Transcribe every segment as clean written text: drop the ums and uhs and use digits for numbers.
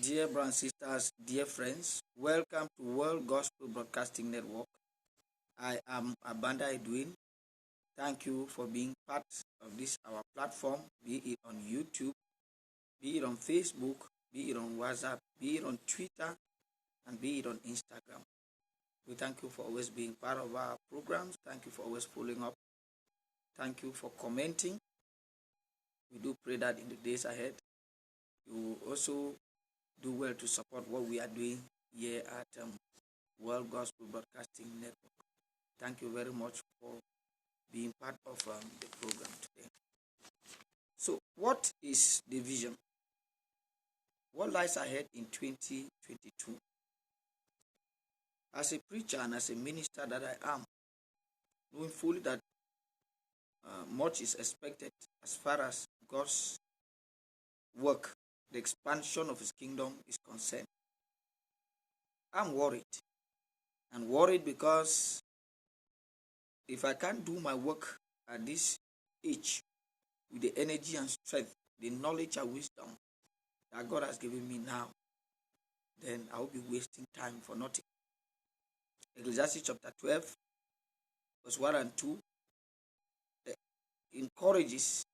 Dear brothers and sisters, dear friends, welcome to World Gospel Broadcasting Network. I am Abanda Edwin. Thank you for being part of this our platform, be it on YouTube, be it on Facebook, be it on WhatsApp, be it on Twitter, and be it on Instagram. We thank you for always being part of our programs. Thank you for always following up. Thank you for commenting. We do pray that in the days ahead, you will also do well to support what we are doing here at World Gospel Broadcasting Network. Thank you very much for being part of the program today. So, what is the vision? What lies ahead in 2022? As a preacher and as a minister that I am, knowing fully that much is expected as far as God's work, the expansion of His kingdom is concerned, I'm worried. And worried because if I can't do my work at this age with the energy and strength, the knowledge and wisdom that God has given me now, then I will be wasting time for nothing. Ecclesiastes chapter 12, verse 1 and 2 encourages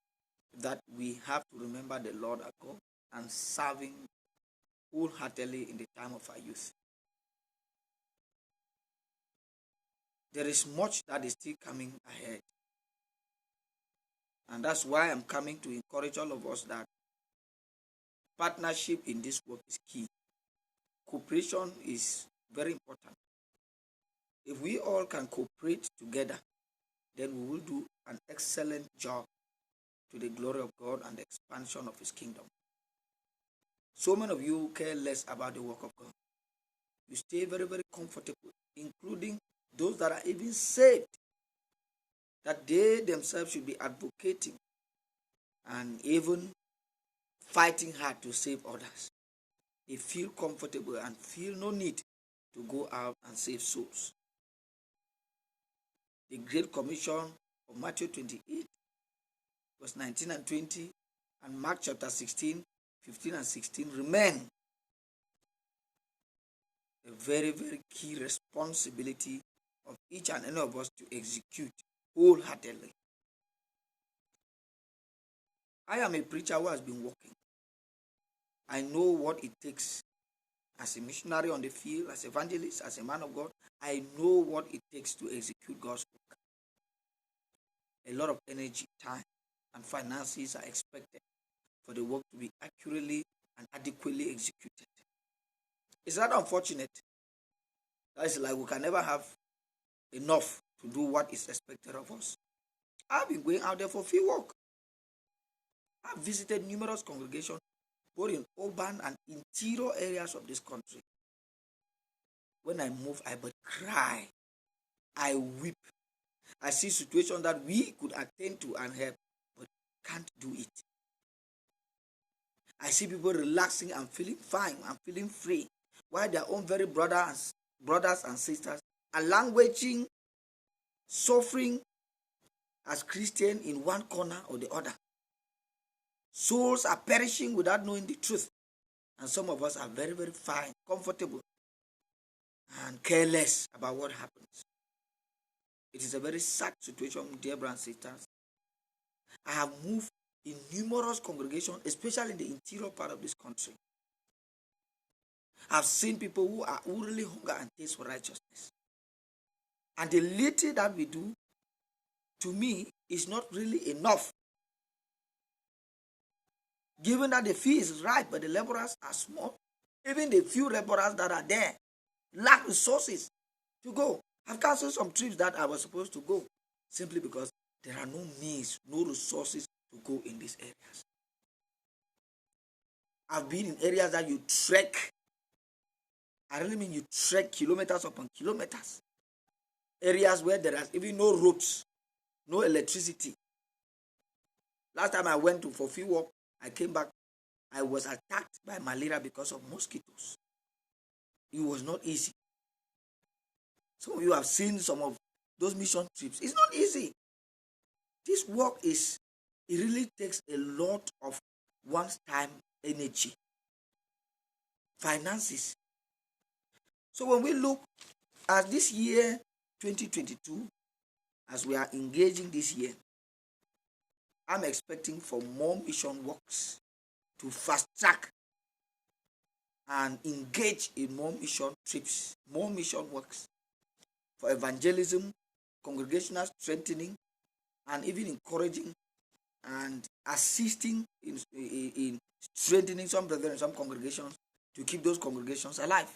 that we have to remember the Lord our God and serve Him wholeheartedly in the time of our youth. There is much that is still coming ahead. And that's why I'm coming to encourage all of us that partnership in this work is key. Cooperation is very important. If we all can cooperate together, then we will do an excellent job to the glory of God and the expansion of His kingdom. So many of you care less about the work of God. You stay very, very comfortable, including those that are even saved, that they themselves should be advocating and even fighting hard to save others. They feel comfortable and feel no need to go out and save souls. The Great Commission of Matthew 28, verse 19 and 20, and Mark chapter 16, 15 and 16 remain a very, very key responsibility of each and any of us to execute wholeheartedly. I am a preacher who has been working. I know what it takes as a missionary on the field, as evangelist, as a man of God. I know what it takes to execute God's work. A lot of energy, time, and finances are expected for the work to be accurately and adequately executed. Is that unfortunate? That is like we can never have enough to do what is expected of us. I've been going out there for field work. I've visited numerous congregations, both in urban and interior areas of this country. When I move, I but cry. I weep. I see situations that we could attend to and help, but can't do it. I see people relaxing and feeling fine and feeling free, while their own very brothers and sisters are languishing, suffering as Christians in one corner or the other. Souls are perishing without knowing the truth. And some of us are very, very fine, comfortable, and careless about what happens. It is a very sad situation, dear brothers and sisters. I have moved in numerous congregations, especially in the interior part of this country. I've seen people who really hunger and thirst for righteousness. And the little that we do, to me, is not really enough. Given that the fee is right, but the laborers are small, even the few laborers that are there lack resources to go. I've canceled some trips that I was supposed to go simply because there are no means, no resources to go in these areas. I've been in areas that you trek. I really mean you trek kilometers upon kilometers. Areas where there is even no roads, no electricity. Last time I went for field work, I came back. I was attacked by malaria because of mosquitoes. It was not easy. Some of you have seen some of those mission trips. It's not easy. This work it really takes a lot of one's time, energy. finances. So when we look at this year 2022, as we are engaging this year, I'm expecting for more mission works to fast track and engage in more mission trips, more mission works for evangelism, congregational strengthening, and even encouraging and assisting in strengthening some brethren in some congregations to keep those congregations alive.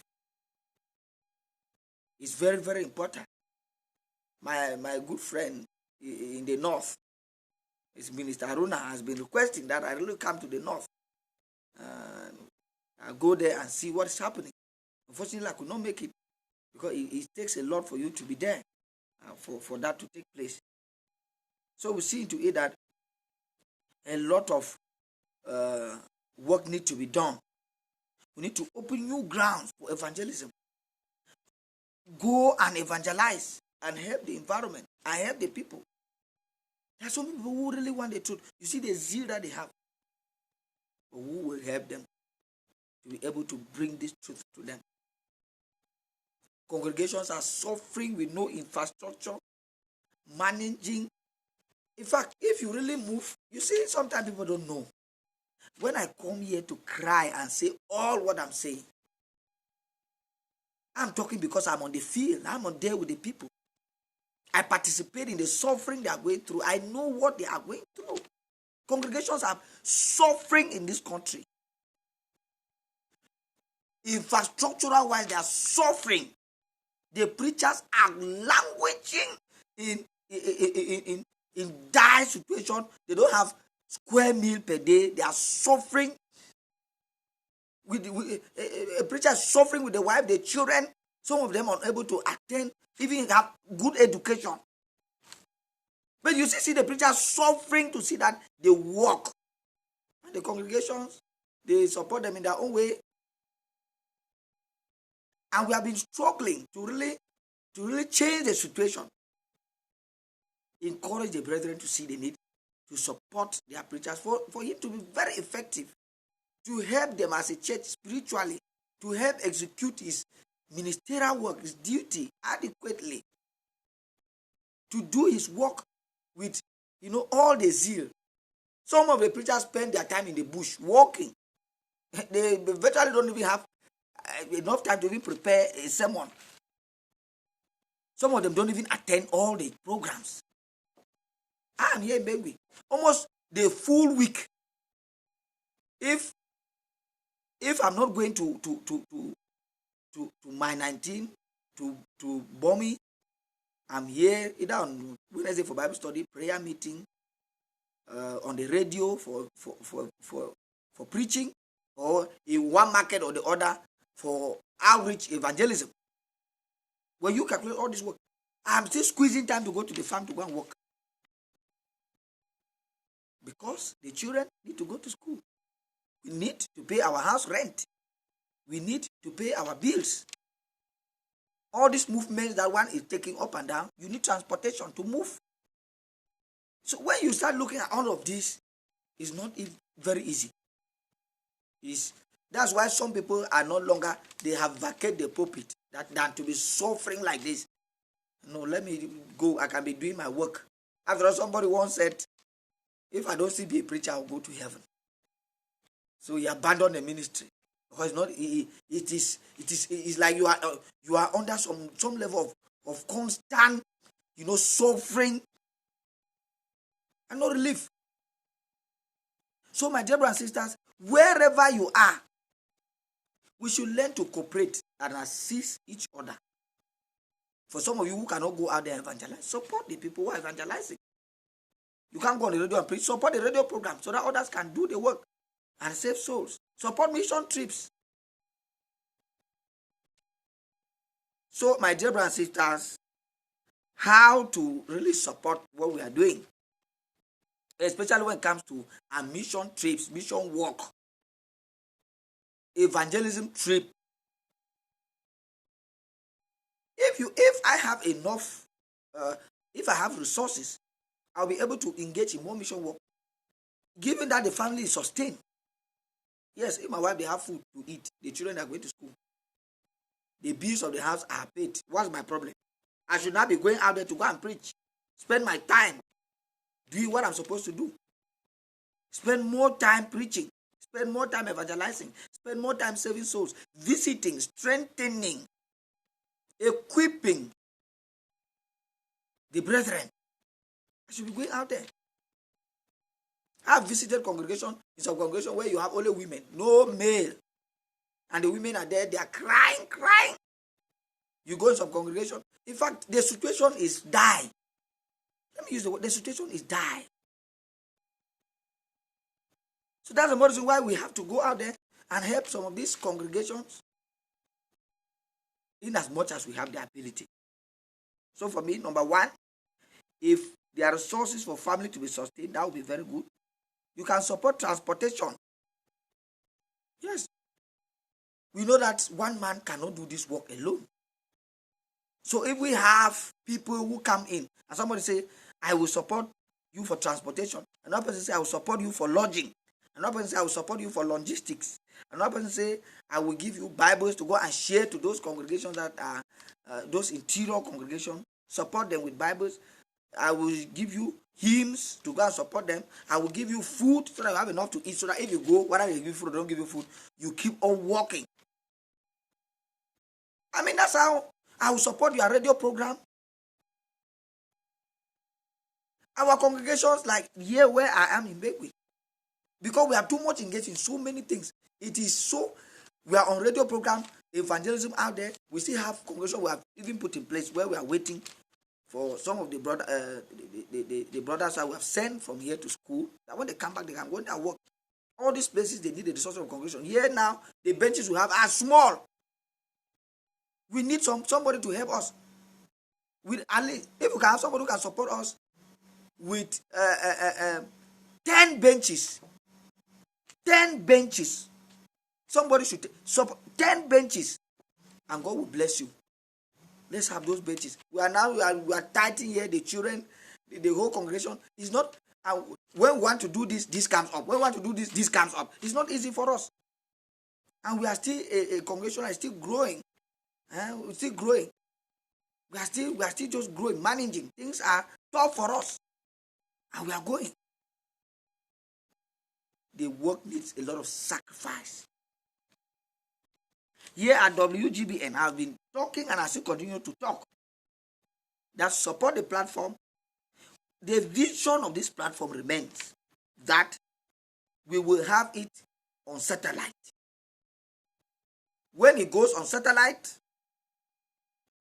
It's very, very important. My good friend in the north, his Minister Haruna, has been requesting that I really come to the north. I go there and see what is happening. Unfortunately, I could not make it because it takes a lot for you to be there for that to take place. So we see into it that a lot of work needs to be done. We need to open new grounds for evangelism. Go and evangelize and help the environment and help the people. There are some people who really want the truth. You see the zeal that they have. But who will help them to be able to bring this truth to them? Congregations are suffering with no infrastructure, managing. In fact, if you really move, you see, sometimes people don't know. When I come here to cry and say all what I'm saying, I'm talking because I'm on the field. I'm on there with the people. I participate in the suffering they are going through. I know what they are going through. Congregations are suffering in this country. Infrastructural wise, they are suffering. The preachers are languishing in dire situation. They don't have square meal per day. They are suffering. A preacher is suffering with the wife, the children. Some of them are unable to attend, even have good education. But you see the preachers suffering to see that they work. And the congregations, they support them in their own way. And we have been struggling to really change the situation. Encourage the brethren to see the need to support their preachers for him to be very effective, to help them as a church spiritually, to help execute his ministerial work, his duty adequately, to do his work with all the zeal. Some of the preachers spend their time in the bush walking. They virtually don't even have enough time to even prepare a sermon. Some of them don't even attend all the programs. I'm here in Bengui almost the full week. If I'm not going to my 19 to Bomi, I'm here either on Wednesday for Bible study, prayer meeting, on the radio for preaching, or in one market or the other for outreach evangelism. When you calculate all this work, I'm still squeezing time to go to the farm to go and work. Because the children need to go to school. We need to pay our house rent. We need to pay our bills. All these movements that one is taking up and down, you need transportation to move. So when you start looking at all of this, it's not very easy. That's why some people are no longer, they have vacated the pulpit than to be suffering like this. No, let me go. I can be doing my work. After all, somebody once said, if I don't see be a preacher, I'll go to heaven. So he abandoned the ministry. Because it's like you are under some level of constant, suffering and no relief. So my dear brothers and sisters, wherever you are, we should learn to cooperate and assist each other. For some of you who cannot go out there and evangelize, support the people who are evangelizing. You can't go on the radio and preach. Support the radio program so that others can do the work and save souls. Support mission trips. So, my dear brothers and sisters, how to really support what we are doing, especially when it comes to our mission trips, mission work, evangelism trip. If I have enough, if I have resources, I'll be able to engage in more mission work, given that the family is sustained. Yes, if my wife, they have food to eat, the children are going to school. The bills of the house are paid. What's my problem? I should not be going out there to go and preach. Spend my time doing what I'm supposed to do. Spend more time preaching. Spend more time evangelizing. Spend more time saving souls. Visiting, strengthening, equipping the brethren. I should be going out there. I have visited congregation, in some congregation where you have only women, no male. And the women are there, they are crying. You go in some congregation. In fact, the situation is die. Let me use the word, the situation is die. So that's the reason why we have to go out there and help some of these congregations in as much as we have the ability. So for me, number one, if there are resources for family to be sustained, that would be very good. You can support transportation. Yes. We know that one man cannot do this work alone. So if we have people who come in and somebody say, I will support you for transportation. Another person say, I will support you for lodging. Another person say, I will support you for logistics. Another person say, I will give you Bibles to go and share to those congregations that are, those interior congregations. Support them with Bibles. I will give you hymns to go and support them. I will give you food so that you have enough to eat. So that if you go, whether they give you food or don't give you food, you keep on walking. I mean, that's how I will support your radio program. Our congregations, like here where I am in Bekwe, because we are too much engaged in so many things. It is so, we are on radio program, evangelism out there. We still have congregation we have even put in place where we are waiting for some of the brothers that we have sent from here to school, that when they come back, they can go and work. All these places, they need the resources of congregation. Here now, the benches we have are small. We need somebody to help us. With at least, if we can have somebody who can support us with 10 benches. 10 benches. Somebody should support 10 benches. And God will bless you. Let's have those benches. We are tithing here, the children, the whole congregation. It's not, when we want to do this comes up. When we want to do this comes up. It's not easy for us. And we are still, a congregation is still growing. We're still growing. We are still just growing, managing. Things are tough for us. And we are going. The work needs a lot of sacrifice. Here at WGBN, I've been talking and I still continue to talk. That support the platform. The vision of this platform remains that we will have it on satellite. When it goes on satellite,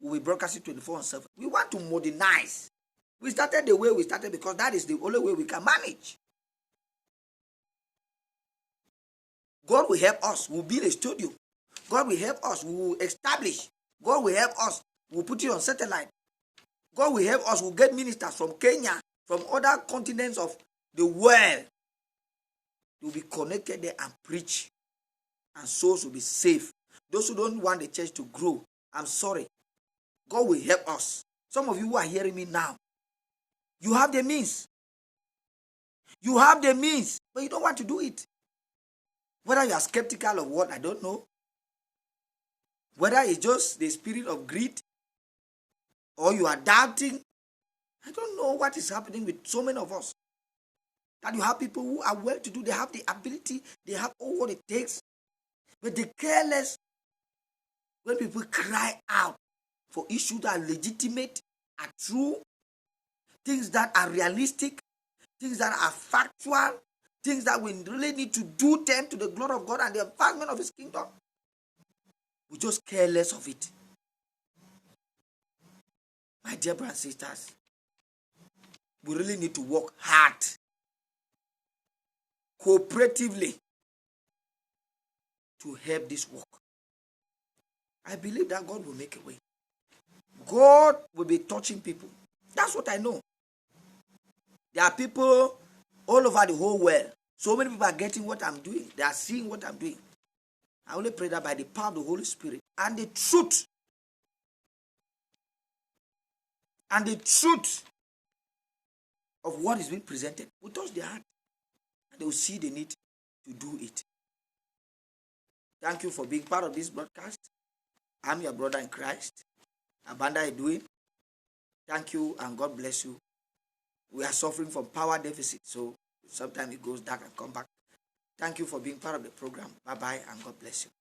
we will broadcast it 24/7. We want to modernize. We started the way we started because that is the only way we can manage. God will help us. We'll build a studio. God will help us. We will establish. God will help us. We'll put it on satellite. God will help us. We'll get ministers from Kenya, from other continents of the world. They'll be connected there and preach. And souls will be saved. Those who don't want the church to grow, I'm sorry. God will help us. Some of you who are hearing me now, you have the means. You have the means, but you don't want to do it. Whether you are skeptical of what, I don't know. Whether it's just the spirit of greed or you are doubting, I don't know what is happening with so many of us. That you have people who are well to do, they have the ability, they have all what it takes, but they care less when people cry out for issues that are legitimate, are true, things that are realistic, things that are factual, things that we really need to do them to the glory of God and the advancement of His kingdom. We just care less of it. My dear brothers and sisters, we really need to work hard, cooperatively, to help this work. I believe that God will make a way. God will be touching people. That's what I know. There are people all over the whole world. So many people are getting what I'm doing. They are seeing what I'm doing. I only pray that by the power of the Holy Spirit and the truth of what is being presented will touch their heart. And they will see the need to do it. Thank you for being part of this broadcast. I'm your brother in Christ, Abanda Edwin. Thank you and God bless you. We are suffering from power deficit, so sometimes it goes dark and come back. Thank you for being part of the program. Bye-bye and God bless you.